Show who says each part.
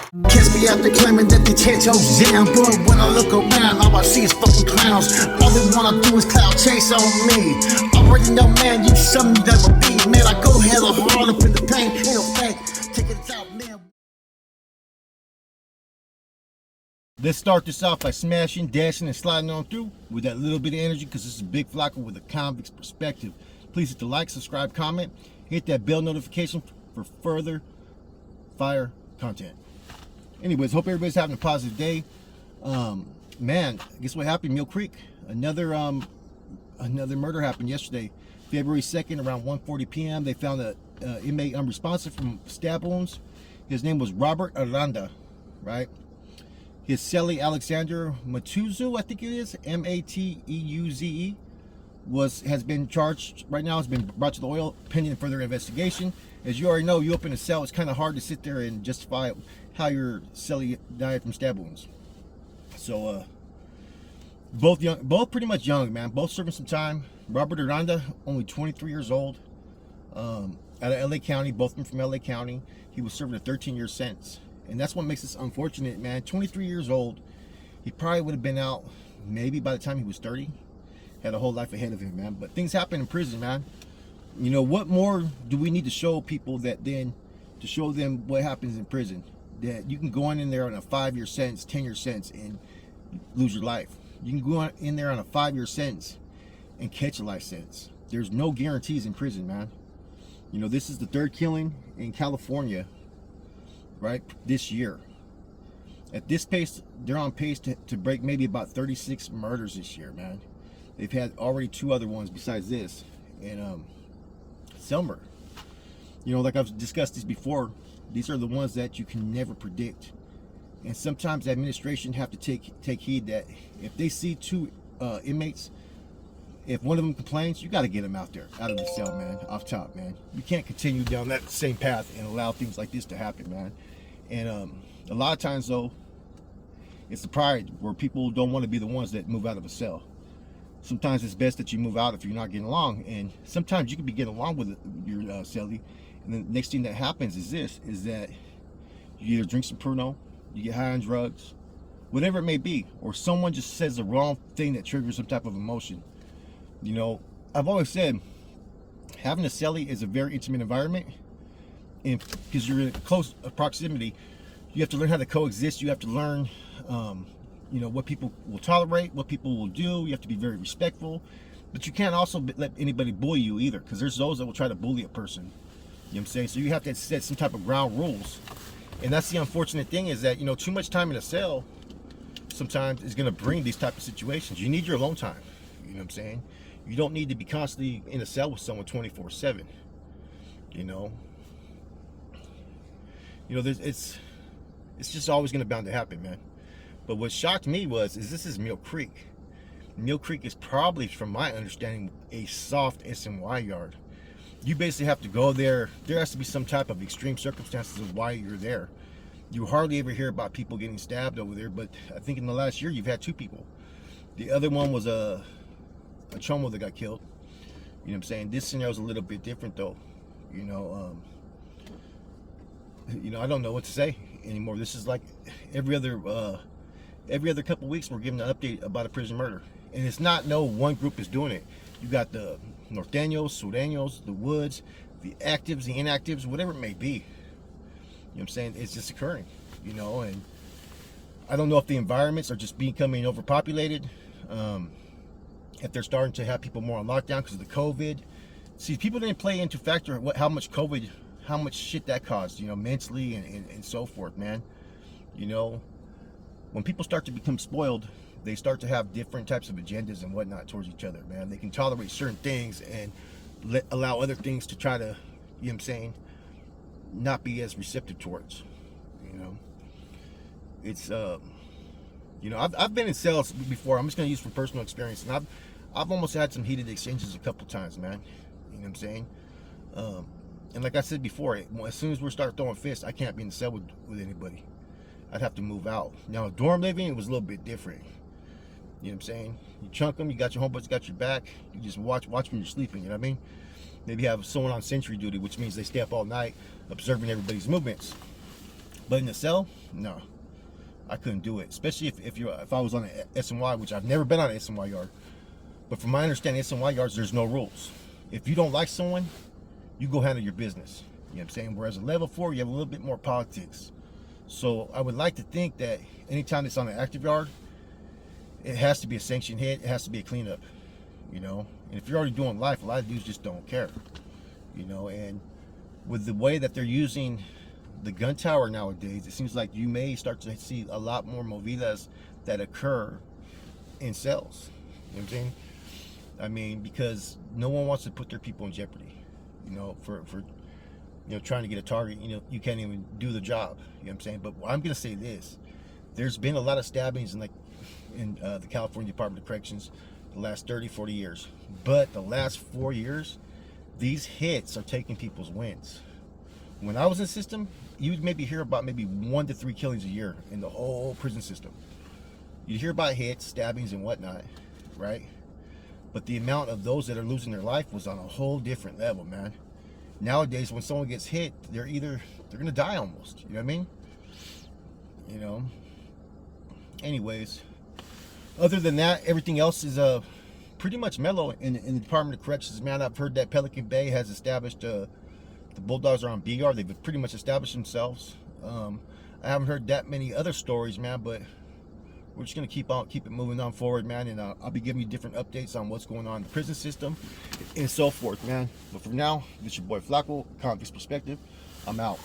Speaker 1: Kids be out there claiming that they 10 toes down, but when I look around, all I see is fucking clowns. All they wanna do is cloud chase on me. Already know, man, you something you never be. Man, I go hella hard up in the paint, ain't no fake. Take it out, man.
Speaker 2: Let's start this off by smashing, dashing, and sliding on through with that little bit of energy, because this is Big Flocka with a convict's perspective. Please hit the like, subscribe, comment, hit that bell notification for further fire content. Anyways, hope everybody's having a positive day. Man, guess what happened? Mule Creek, another murder happened yesterday, February 2nd, around 1:40 p.m. They found an inmate unresponsive from stab wounds. His name was Robert Aranda, right? His cellie, Alexander Matuzu, I think it is, Mateuze, has been charged right now, has been brought to the oil pending further investigation. As you already know, you open a cell, it's kind of hard to sit there and justify how your cellie died from stab wounds. So both pretty much young, man, both serving some time. Robert Aranda, only 23 years old, out of LA County, both of them from LA County. He was serving a 13-year sentence. And that's what makes this unfortunate, man. 23 years old. He probably would have been out maybe by the time he was 30. Had a whole life ahead of him, man. But things happen in prison, man. You know, what more do we need to show people to show them what happens in prison? That you can go in there on a 5-year sentence, 10-year sentence, and lose your life. You can go in there on a 5-year sentence and catch a life sentence. There's no guarantees in prison, man. You know, this is the third killing in California, right, this year. At this pace, they're on pace to break maybe about 36 murders this year, man. They've had already 2 other ones besides this. And Selmer, you know, like I've discussed these before, these are the ones that you can never predict. And sometimes the administration have to take heed that if they see 2 inmates, if one of them complains, you got to get them out there, out of the cell, man, off top, man. You can't continue down that same path and allow things like this to happen, man. And a lot of times, though, it's the pride where people don't want to be the ones that move out of a cell. Sometimes it's best that you move out if you're not getting along. And sometimes you can be getting along with your cellie, and the next thing that happens is that you either drink some Pruno, you get high on drugs, whatever it may be, or someone just says the wrong thing that triggers some type of emotion. You know, I've always said having a cellie is a very intimate environment, and because you're in close proximity, you have to learn how to coexist. You have to learn, you know, what people will tolerate, what people will do. You have to be very respectful, but you can't also let anybody bully you either, because there's those that will try to bully a person. You know what I'm saying? So you have to set some type of ground rules, and that's the unfortunate thing, is that, you know, too much time in a cell sometimes is going to bring these type of situations. You need your alone time. You know what I'm saying? You don't need to be constantly in a cell with someone 24/7. You know, it's just always going to bound to happen, man. But what shocked me is this is Mule Creek. Mule Creek is probably, from my understanding, a soft SNY yard. You basically have to go there. There has to be some type of extreme circumstances of why you're there. You hardly ever hear about people getting stabbed over there, but I think in the last year you've had 2 people. The other one was a chomo that got killed. You know what I'm saying? This scenario is a little bit different, though. You know, I don't know what to say anymore. This is like every other couple weeks we're giving an update about a prison murder, and it's not no one group is doing it. You got the Norteños, Sureños, the Woods, the actives, the inactives, whatever it may be. You know what I'm saying? It's just occurring, you know, and I don't know if the environments are just becoming overpopulated. If they're starting to have people more on lockdown because of the COVID. See, people didn't play into factor how much shit that caused, you know, mentally and so forth, man. You know, when people start to become spoiled, they start to have different types of agendas and whatnot towards each other, man. They can tolerate certain things and allow other things to try to, you know what I'm saying, not be as receptive towards, you know. It's, you know, I've been in cells before. I'm just going to use from personal experience, and I've almost had some heated exchanges a couple times, man. You know what I'm saying? And like I said before, as soon as we start throwing fists, I can't be in the cell with anybody. I'd have to move out. Now, dorm living, it was a little bit different. You know what I'm saying? You chunk them, you got your homeboys, got your back. You just watch when you're sleeping, you know what I mean? Maybe have someone on sentry duty, which means they stay up all night observing everybody's movements. But in the cell, no, I couldn't do it. Especially if I was on an SNY, which I've never been on an SNY yard. But from my understanding, SNY yards, there's no rules. If you don't like someone, you go handle your business. You know what I'm saying? Whereas at level 4, you have a little bit more politics. So I would like to think that anytime it's on an active yard, it has to be a sanctioned hit. It has to be a cleanup. You know, and if you're already doing life, a lot of dudes just don't care. You know, and with the way that they're using the gun tower nowadays, it seems like you may start to see a lot more movidas that occur in cells. You know what I'm saying? I mean, because no one wants to put their people in jeopardy, you know, for you know, trying to get a target. You know, you can't even do the job. You know what I'm saying? But I'm gonna say this: there's been a lot of stabbings in the California Department of Corrections the last 30, 40 years. But the last 4 years, these hits are taking people's wins. When I was in the system, you would maybe hear about maybe 1 to 3 killings a year in the whole prison system. You hear about hits, stabbings, and whatnot, right? But the amount of those that are losing their life was on a whole different level, man. Nowadays, when someone gets hit, they're gonna die almost. You know what I mean? You know. Anyways, other than that, everything else is pretty much mellow in the Department of Corrections, man. I've heard that Pelican Bay has established the Bulldogs are on BR. They've pretty much established themselves. I haven't heard that many other stories, man, but we're just gonna keep it moving on forward, man, and I'll be giving you different updates on what's going on in the prison system and so forth, man. But for now, this is your boy Flacco, Convict's Perspective. I'm out.